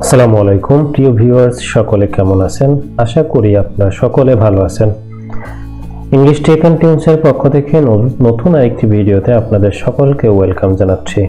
আসসালামু আলাইকুম প্রিয় ভিউয়ার্স, সকলে কেমন আছেন? আশা করি আপনারা সকলে ভালো আছেন। ইংলিশ টেক অ্যান্ড টিউনসের পক্ষ থেকে নতুন আরেকটি ভিডিওতে আপনাদের সকলকে ওয়েলকাম জানাচ্ছি।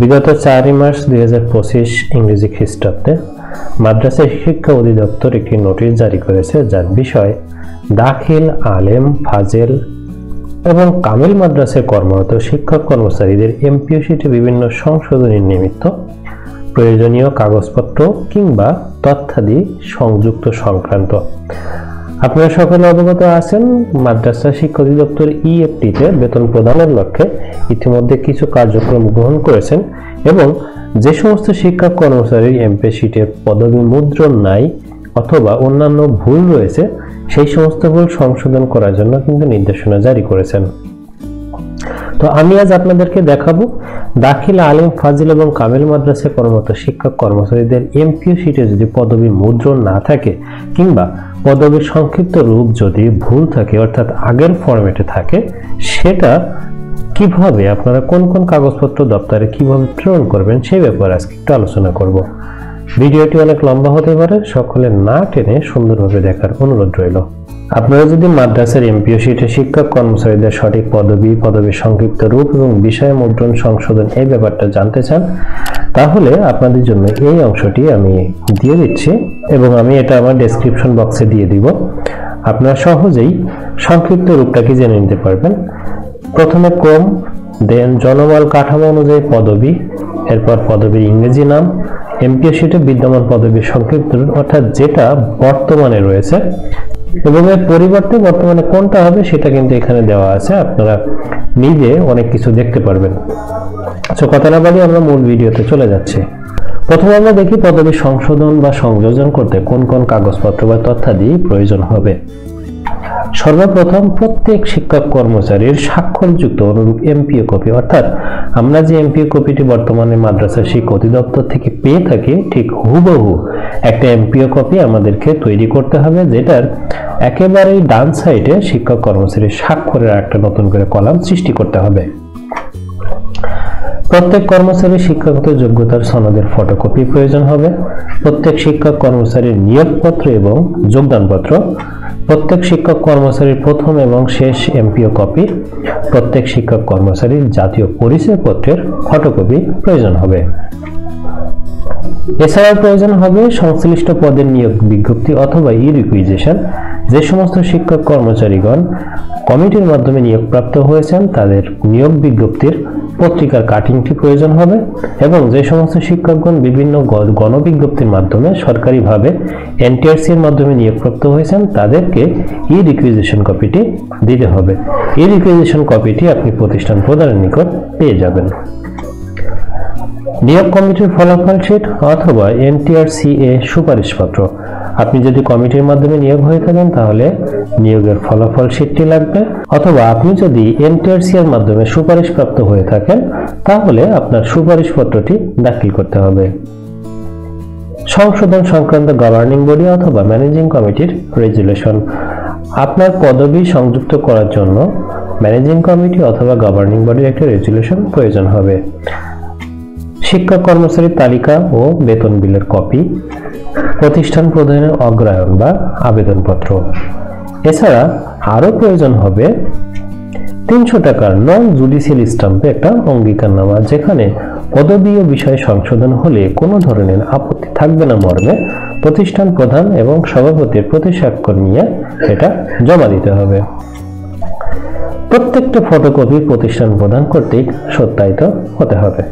বিগত 4 মার্চ 2025 ইংরেজি খ্রিস্টাব্দে মাদ্রাসা শিক্ষা অধিদপ্তর একটি নোটিশ জারি করেছে, যার বিষয় দাখিল, আলেম, ফাজেল এবং কামিল মাদ্রাসায় কর্মরত শিক্ষক কর্মচারীদের এমপিও শিটে বিভিন্ন সংশোধনীর নিমিত্ত প্রয়োজনীয় কাগজপত্র কিংবা তথ্যাদি সংযুক্ত সংক্রান্ত। আপনারা সকলে অবগত আছেন, মাদ্রাসা শিক্ষা অধিদপ্তর ইএফটিতে বেতন প্রদানের লক্ষ্যে ইতিমধ্যে কিছু কার্যক্রম গ্রহণ করেছেন এবং যে সমস্ত শিক্ষক কর্মচারীর এমপিও শিটে পদবি মুদ্রণ নাই অথবা অন্যান্য ভুল রয়েছে, সেই সমস্ত ভুল সংশোধন করার জন্য কিন্তু নির্দেশনা জারি করেছেন। তো আমি আজ আপনাদেরকে দেখাবো দাখিল, আলিম, ফাজিল এবং কামিল মাদ্রাসায় কর্মরত শিক্ষক কর্মচারীদের এমপিও শিটে যদি পদবি মুদ্রণ না থাকে কিংবা পদবির সংক্ষিপ্ত রূপ যদি ভুল থাকে অর্থাৎ আগের ফরম্যাটে থাকে, সেটা কিভাবে আপনারা কোন কোন কাগজপত্র দপ্তরে কিভাবে প্রেরণ করবেন সেই ব্যাপারে আজকে একটু আলোচনা করব। ভিডিওটি অনেক লম্বা হতে পারে, সকলে না টেনে সুন্দরভাবে দেখার অনুরোধ রইল। আপনারা যদি মাদ্রাসার এমপিও শিটে শিক্ষক কর্মচারীদের সঠিক পদবি সংক্ষিপ্ত রূপ এবং বিষয় মুদ্রণ সংশোধন এই ব্যাপারটা জানতে চান, তাহলে আপনাদের জন্য এই অংশটি আমি দিয়ে দিচ্ছি এবং আমি এটা আমার ডেসক্রিপশন বক্সে দিয়ে দিব। আপনারা সহজেই সংক্ষিপ্ত রূপটাকে জেনে নিতে পারবেন। প্রথমে ক্রম, দেন জনবল কাঠামো অনুযায়ী পদবি, এরপর পদবীর ইংরেজি নাম, এমপিও শিটে বিদ্যমান পদবির সংক্ষিপ্ত রূপ অর্থাৎ যেটা বর্তমানে রয়েছে এবং এর পরিবর্তে বর্তমানে কোনটা হবে সেটা কিন্তু এখানে দেওয়া আছে, আপনারা নিজে অনেক কিছু দেখতে পারবেন। তো কথা না বাড়িয়ে আমরা মূল ভিডিওতে চলে যাচ্ছি। প্রথমে আমরা দেখি পদবি সংশোধন বা সংযোজন করতে কোন কোন কাগজপত্র বা তথ্যাদি প্রয়োজন হবে। সর্বপ্রথম প্রত্যেক শিক্ষক কর্মচারীর স্বাক্ষরযুক্ত অনুরূপ এমপিও কপি, অর্থাৎ আমরা যে এমপিও কপিটি বর্তমানে মাদ্রাসা শিক্ষা অধিদপ্তর থেকে পেয়ে থাকি ঠিক হুবহু একটা এমপিও কপি আমাদেরকে তৈরি করতে হবে, যেটার একেবারেই ডান সাইডে শিক্ষক কর্মচারীর স্বাক্ষরের একটা নতুন করে কলাম সৃষ্টি করতে হবে। প্রত্যেক কর্মচারীর শিক্ষাগত যোগ্যতার সনদের ফটোকপি প্রয়োজন হবে। প্রত্যেক শিক্ষক কর্মচারীর নিয়োগপত্র এবং যোগদানপত্র, প্রত্যেক শিক্ষক কর্মচারীর প্রথম এবং শেষ এমপিও কপি, প্রত্যেক শিক্ষক কর্মচারীর জাতীয় পরিচয়পত্রের ফটোকপি প্রয়োজন হবে। এছাড়াও প্রয়োজন হবে সংশ্লিষ্ট পদের নিয়োগ বিজ্ঞপ্তি অথবা ই-রিকুইজিশন। যে সমস্ত শিক্ষক কর্মচারীগণ কমিটির মাধ্যমে নিয়োগপ্রাপ্ত হয়েছেন তাদের নিয়োগ বিজ্ঞপ্তির পত্রিকার কাটিংটি প্রয়োজন হবে এবং যে সমস্ত শিক্ষকগণ বিভিন্ন গণবিজ্ঞপ্তির মাধ্যমে সরকারিভাবে এনটিআরসি-এর মাধ্যমে নিয়োগপ্রাপ্ত হয়েছেন তাদেরকে ই-রিকুইজিশন কপিটি দিতে হবে। ই-রিকুইজিশন কপিটি আপনি প্রতিষ্ঠান প্রধানের নিকট পেয়ে যাবেন। নিয়োগ কমিটির ফলাফল শীট অথবা এনটিআরসি-এ সুপারিশপত্র। আপনি যদি কমিটির মাধ্যমে নিয়োগ হয়ে থাকেন তাহলে নিয়োগের ফলাফল শীটটি লাগবে, অথবা আপনি যদি এনটিআরসি-এর মাধ্যমে সুপারিশপ্রাপ্ত হয়ে থাকেন তাহলে আপনার সুপারিশপত্রটি দাখিল করতে হবে। সংশোধন সংক্রান্ত গভর্নিং বডি অথবা ম্যানেজিং কমিটির রেজুলেশন। আপনার পদবি সংযুক্ত করার জন্য ম্যানেজিং কমিটি অথবা গভর্নিং বডির একটি রেজুলেশন প্রয়োজন হবে। শিক্ষক কর্মচারীর তালিকা ও বেতন বিলের কপি, প্রতিষ্ঠান প্রধানের অগ্রায়ন বা আবেদনপত্র। এছাড়া আরো প্রয়োজন হবে 300 টাকার নন জুডিশিয়াল স্ট্যাম্পে একটা অঙ্গীকারনামা, যেখানে পদবি ও বিষয় সংশোধন হলে কোনো ধরনের আপত্তি থাকবে না মর্মে প্রতিষ্ঠান প্রধান এবং সভাপতির প্রতি স্বাক্ষর নিয়ে এটা জমা দিতে হবে। প্রত্যেকটা ফটোকপি প্রতিষ্ঠান প্রদান কর্তৃক সত্যায়িত হতে হবে,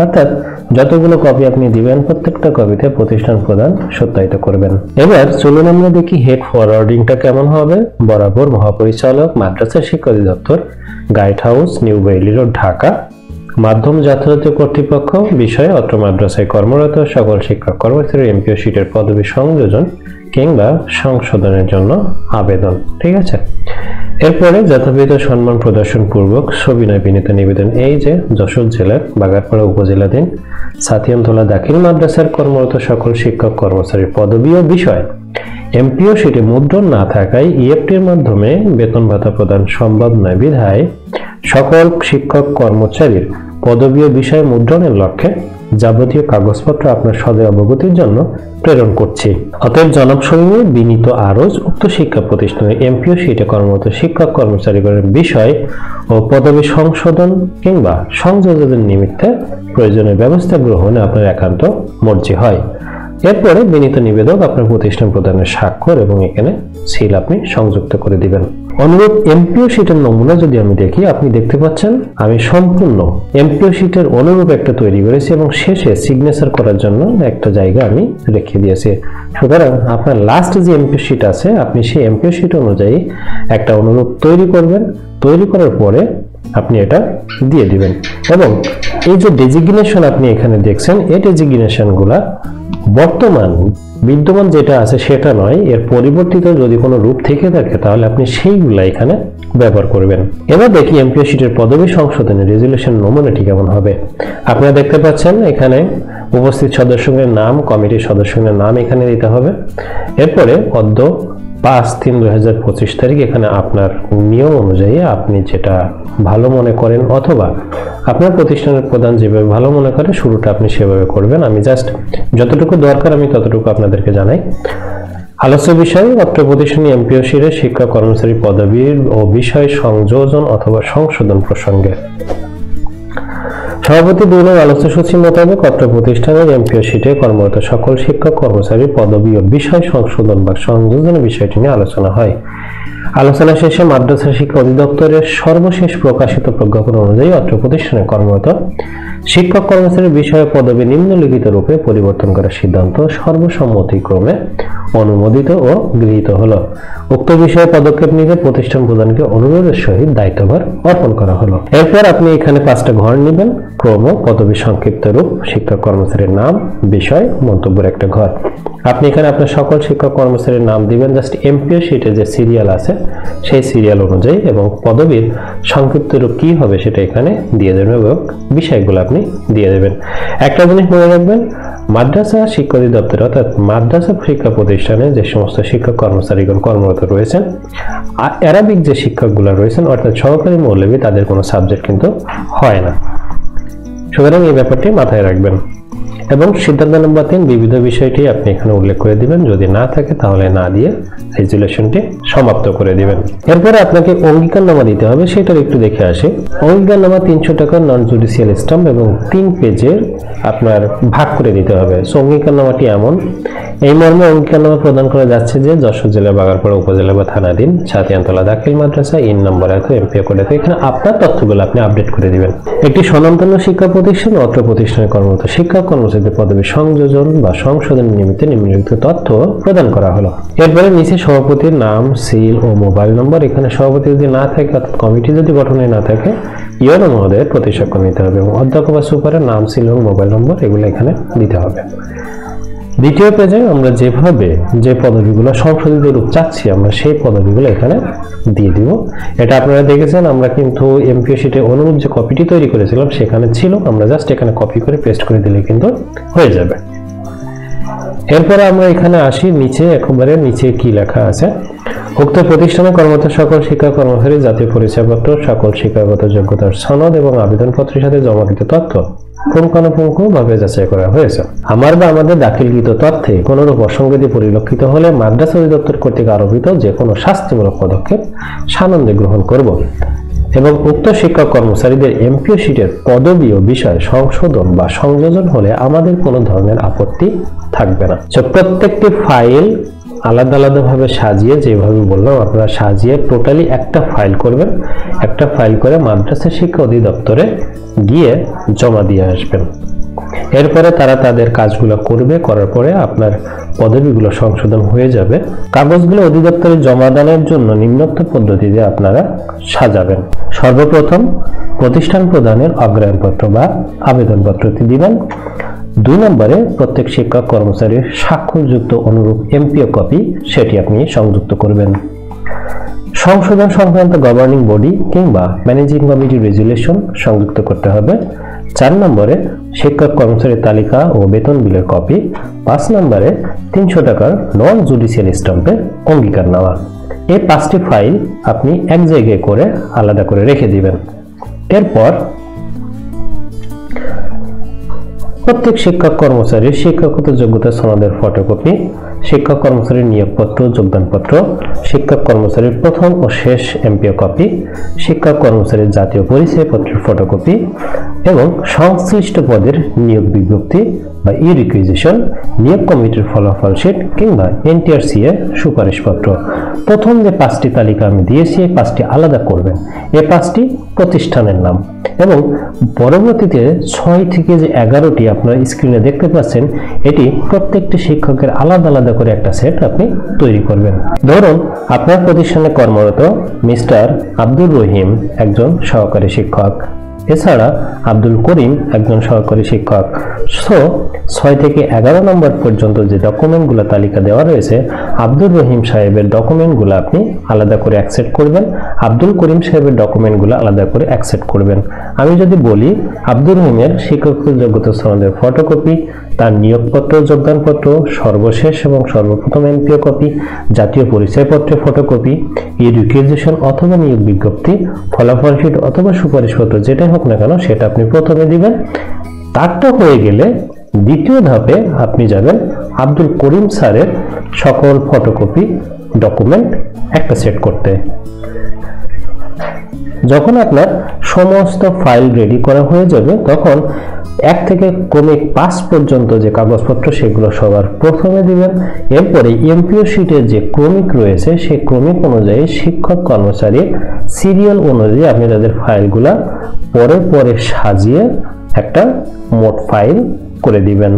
অর্থাৎ যতগুলো কপি আপনি দিবেন প্রত্যেকটা কপিতে প্রতিষ্ঠান প্রদান সত্যায়িত করবেন। এবার চলুন আমরা দেখি হেড ফরওয়ার্ডিংটা কেমন হবে। বরাবর মহাপরিচালক, মাদ্রাসা শিক্ষা অধিদপ্তর, guide house, new Bailey road, Dhaka. মাধ্যম যথাযথ কর্তৃপক্ষ, বিষয়ে অত্র মাদ্রাসায় কর্মরত সকল শিক্ষক কর্মচারীর এমপিও শিটের পদবি সংযোজন কিংবা সংশোধনের জন্য আবেদন। ঠিক আছে, এরপরে যথাবিধ সম্মান প্রদর্শন পূর্বক সবিনয় বিনীত নিবেদন। এই যে যশোর জেলার বাগারপাড়া উপজেলাধীন সাতিয়ানতলা দাখিল মাদ্রাসার কর্মরত সকল শিক্ষক কর্মচারীর পদবি ও বিষয় এমপিও শিটে মুদ্রণ না থাকায় ইএফটির মাধ্যমে বেতন ভাতা প্রদান সম্ভব নয় বিধায় সকল শিক্ষক কর্মচারীর পদবি ও বিষয় মুদ্রণের লক্ষ্যে যাবতীয় কাগজপত্র আপনার সদয় অবগতির জন্য প্রেরণ করছি। অতএব জনাব সমীর বিনীত আরজ উক্ত শিক্ষা প্রতিষ্ঠানের এমপিও শীটে কর্মরত শিক্ষক কর্মচারীগণের বিষয় ও পদবি সংশোধন কিংবা সংযোজনের নিমিত্তে প্রয়োজনীয় ব্যবস্থা গ্রহণে আপনার একান্ত মর্জি হয়। এরপরে বিনীত নিবেদক আপনার প্রতিষ্ঠান প্রদানের স্বাক্ষর এবং এখানে সিল আপনি সংযুক্ত করে দিবেন। অনুরূপ এমপিও শীটের নমুনা যদি আমি দেখি, আপনি দেখতে পাচ্ছেন আমি সম্পূর্ণ এমপিও শীটের অনুরূপ একটা তৈরি করেছি এবং শেষে সিগনেচার করার জন্য একটা জায়গা আমি রেখে দিয়েছি। সুতরাং আপনার লাস্ট যে এমপিও শীট আছে, আপনি সেই এমপিও শীট অনুযায়ী একটা অনুরূপ তৈরি করবেন। তৈরি করার পরে আপনি এটা দিয়ে দিবেন এবং এই যে ডেজিগনেশন আপনি এখানে দেখছেন, এই ডেজিগনেশন গুলা বর্তমান বিদ্যমান যেটা আছে সেটা নয়, এর পরিবর্তিত যদি কোনো রূপ থেকে থাকে তাহলে আপনি সেইগুলা এখানে ব্যবহার করবেন। এবার দেখি এমপিও শীটের পদবি সংশোধনের রেজুলেশন নমুনাটি কেমন হবে। আপনারা দেখতে পাচ্ছেন এখানে উপস্থিত সদস্যদের নাম, কমিটির সদস্যদের নাম এখানে দিতে হবে। এরপরে অদ্য 5/3/2025 তারিখ এখানে আপনার নিয়ম অনুযায়ী আপনি যেটা ভালো মনে করেন অথবা আপনার প্রতিষ্ঠানের প্রধান যেভাবে ভালো মনে করে শুরুটা আপনি সেভাবে করবেন। আমি জাস্ট যতটুকু দরকার আমি ততটুকু আপনাদেরকে জানাই। আলোচ্য বিষয় অত্র প্রতিষ্ঠানে এমপিও শীটে শিক্ষক কর্মচারী পদবীর ও বিষয় সংযোজন অথবা সংশোধন প্রসঙ্গে সভাপতি 2 নং আলোচ্য সূচি মোতাবেক অত্র প্রতিষ্ঠানের এমপিও শীটে কর্মরত সকল শিক্ষক কর্মচারী পদবী ও বিষয় সংশোধন বা সংযোজনের বিষয়টি নিয়ে আলোচনা হয়। আলোচনা শেষে মাদ্রাসা শিক্ষা অধিদপ্তরের সর্বশেষ প্রকাশিত প্রজ্ঞাপন অনুযায়ী অত্র প্রতিষ্ঠানে কর্মরত শিক্ষক কর্মচারীর বিষয় পদবী নিম্নলিখিত রূপে পরিবর্তন করার সিদ্ধান্ত সর্বসম্মতিক্রমে অনুমোদিত ও গৃহীত হলো। উক্ত বিষয়ে পদক্ষেপ নিতে প্রতিষ্ঠান প্রধানকে অনুরোধের সহিত দায়িত্বভার অর্পণ করা হলো। এরপর আপনি এখানে 5টা ঘর নেবেন। ক্রম, পদবী সংক্ষিপ্ত রূপ, শিক্ষক কর্মচারীর নাম, বিষয়, মন্তব্যের একটা ঘর। আপনি এখানে আপনার সকল শিক্ষক কর্মচারীর নাম দিবেন জাস্ট এমপিও শীটে যে সিরিয়াল আছে সেই সিরিয়াল অনুযায়ী এবং পদবীর সংক্ষিপ্ত রূপ কি হবে সেটা এখানে দিয়ে দেবেন এবং বিষয়গুলো আপনি দিয়ে দেবেন। একটা জিনিস মনে রাখবেন, মাদ্রাসা শিক্ষা অধিদপ্তর অর্থাৎ মাদ্রাসা শিক্ষা প্রতিষ্ঠানে যে সমস্ত শিক্ষক কর্মচারীগণ কর্মরত রয়েছেন, অ্যারাবিক যে শিক্ষকগুলো রয়েছেন অর্থাৎ সহকারী মৌলবী, তাদের কোনো সাবজেক্ট কিন্তু হয় না। সুতরাং এই ব্যাপারটি মাথায় রাখবেন এবং সিদ্ধান্ত নম্বর 3 বিবিধ বিষয়টি আপনি এখানে উল্লেখ করে দিবেন। যদি না থাকে তাহলে না দিয়ে রেজুলেশনটি সমাপ্ত করে দিবেন। এরপরে আপনাকে অঙ্গীকারনামা দিতে হবে, সেটার একটু দেখে আসি। অঙ্গীকারনামা 300 টাকা নন জুডিশিয়াল স্ট্যাম্প এবং 3 পেজের আপনার ভাগ করে দিতে হবে। অঙ্গীকারনামাটি এমন, এই মর্মে অঙ্গীকারনামা প্রদান করা যাচ্ছে যে যশোর জেলা বাগারপাড়া উপজেলা বা থানাধীন ছাতিয়ানতলা দাখিল মাদ্রাসা ইন নম্বর এত এমপিও কোড এত। এখানে আপনার তথ্যগুলো আপনি আপডেট করে দিবেন। একটি স্বনামধন্য শিক্ষা প্রতিষ্ঠান অত্র প্রতিষ্ঠানে কর্মরত শিক্ষক কর্মচারীদের পদবী সংযোজন বা সংশোধনের নিমিত্তে নিম্নলিখিত তথ্য প্রদান করা হলো। এরপরে নিচে সভাপতির নাম, সিল ও মোবাইল নম্বর। এখানে সভাপতি যদি না থাকে অর্থাৎ কমিটি যদি গঠনে না থাকে ইউনো মহোদয়ের প্রতিস্বাক্ষর নিতে হবে এবং অধ্যক্ষ বা সুপারের নাম, সিল এবং মোবাইল নম্বর এগুলো এখানে দিতে হবে। দ্বিতীয় পেজে আমরা যেভাবে যে পদবিগুলো সংশোধিত রূপ চাচ্ছি আমরা সেই পদবিগুলো এখানে দিয়ে দিব। এটা আপনারা দেখেছেন, আমরা কিন্তু এমপিও শীটে অনুরূপ যে কপিটি তৈরি করেছিলাম সেখানে ছিল, আমরা জাস্ট এখানে কপি করে পেস্ট করে দিলে কিন্তু হয়ে যাবে। এরপরে আমরা এখানে আসি নিচে, একেবারে নিচে কি লেখা আছে, উক্ত প্রতিষ্ঠানে কর্মরত সকল শিক্ষা কর্মচারী জাতীয় পরিচয়পত্র, সকল শিক্ষাগত যোগ্যতার সনদ এবং আবেদনপত্রের সাথে জমাকৃত তথ্য পুঙ্খানুপুঙ্খভাবে যাচাই করা হয়েছে। আমার বা আমাদের দাখিলকৃত তথ্যে কোনরূপ অসঙ্গতি পরিলক্ষিত হলে মাদ্রাসা অধিদপ্তর কর্তৃক আরোপিত যে কোনো শাস্তিমূলক পদক্ষেপ সানন্দে গ্রহণ করব এবং উক্ত শিক্ষক কর্মচারীদের এমপিও শীটের পদবী ও বিষয় সংশোধন বা সংযোজন হলে আমাদের কোনো ধরনের আপত্তি থাকবে না। প্রত্যেকটি ফাইল আলাদা আলাদাভাবে সাজিয়ে, যেভাবে বললাম আপনারা সাজিয়ে টোটালি একটা ফাইল করবেন। একটা ফাইল করে মাদ্রাসা শিক্ষা অধিদপ্তরে গিয়ে জমা দিয়ে আসবেন। এরপরে তারা তাদের কাজগুলো করবে, করার পরে আপনার পদবিগুলো সংশোধন হয়ে যাবে। কাগজগুলো অধিদপ্তরে জমাদানের জন্য নিম্নোক্ত পদ্ধতিতে আপনারা সাজাবেন। সর্বপ্রথম প্রতিষ্ঠান প্রদানের অগ্রায়ণপত্র বা আবেদনপত্রটি দিবেন। 2 নম্বরে প্রত্যেক শিক্ষক কর্মচারীর স্বাক্ষরযুক্ত অনুরূপ এমপিও কপি সেটি আপনি সংযুক্ত করবেন। সংশোধন সংক্রান্ত গভর্নিং বডি কিংবা ম্যানেজিং কমিটি রেজুলেশন সংযুক্ত করতে হবে। 4 নম্বরে শিক্ষক কর্মচারীর তালিকা ও বেতন বিলের কপি। 5 নম্বরে 300 টাকার নন জুডিশিয়াল স্ট্যাম্পের অঙ্গীকারনামা। এই 5টি ফাইল আপনি এক জায়গায় করে আলাদা করে রেখে দিবেন। এরপর প্রত্যেক শিক্ষক কর্মচারীর শিক্ষাগত যোগ্যতা সনদের ফটোকপি, শিক্ষক কর্মচারীর নিয়োগপত্র যোগদানপত্র, শিক্ষক কর্মচারীর প্রথম ও শেষ এমপিও কপি, শিক্ষক কর্মচারীর জাতীয় পরিচয়পত্রের ফটোকপি এবং সংশ্লিষ্ট পদের নিয়োগ বিজ্ঞপ্তি বা ই-রিকুইজিশন, নিয়োগ কমিটির ফলাফল শীট কিংবা এনটিআরসি এর সুপারিশপত্র। প্রথম যে 5টি তালিকা আমি দিয়েছি এই 5টি আলাদা করবেন। এই 5টি প্রতিষ্ঠানের নাম এবং পরবর্তীতে 6 থেকে যে 11টি আপনারা স্ক্রিনে দেখতে পাচ্ছেন এটি প্রত্যেকটি শিক্ষকের আলাদা আলাদা করে একটা সেট আপনি তৈরি করবেন। ধরুন আপনার প্রতিষ্ঠানে কর্মরত মিস্টার আব্দুর রহিম একজন সহকারী শিক্ষক, এছাড়া আব্দুল করিম একজন সহকারী শিক্ষক। 6 থেকে 11 নম্বর পর্যন্ত যে ডকুমেন্টগুলো তালিকা দেওয়া রয়েছে আব্দুর রহিম সাহেবের ডকুমেন্টগুলো আপনি আলাদা করে অ্যাকসেপ্ট করবেন, আব্দুল করিম সাহেবের ডকুমেন্টগুলো আলাদা করে অ্যাকসেপ্ট করবেন। আমি যদি বলি আব্দুর রহিমের শিক্ষাগত যোগ্যতা সনদের ফটোকপি, তার নিয়োগপত্র যোগদানপত্র, সর্বশেষ এবং সর্বপ্রথম এমপিও কপি, জাতীয় পরিচয়পত্রের ফটোকপি, ই-রিকুইজিশন অথবা নিয়োগ বিজ্ঞপ্তি, ফলাফল শীট অথবা সুপারিশপত্র যেটাই হোক না কেন সেটা আপনি প্রথমে দিবেন। তারটা হয়ে গেলে দ্বিতীয় ধাপে আপনি যাবেন আব্দুল করিম স্যারের সকল ফটোকপি ডকুমেন্ট একটা সেট করতে। যখন আপনার সমস্ত ফাইল রেডি করা হয়ে যাবে তখন 1 থেকে ক্রমিক 5 পর্যন্ত যে কাগজপত্র সেগুলো সবার প্রথমে দিবেন। এরপরে এমপিও শিটের যে ক্রমিক রয়েছে সেই ক্রমিক অনুযায়ী শিক্ষক কর্মচারীর সিরিয়াল অনুযায়ী আপনি তাদের ফাইলগুলা পরে পরে সাজিয়ে একটা মোট ফাইল করে দিবেন।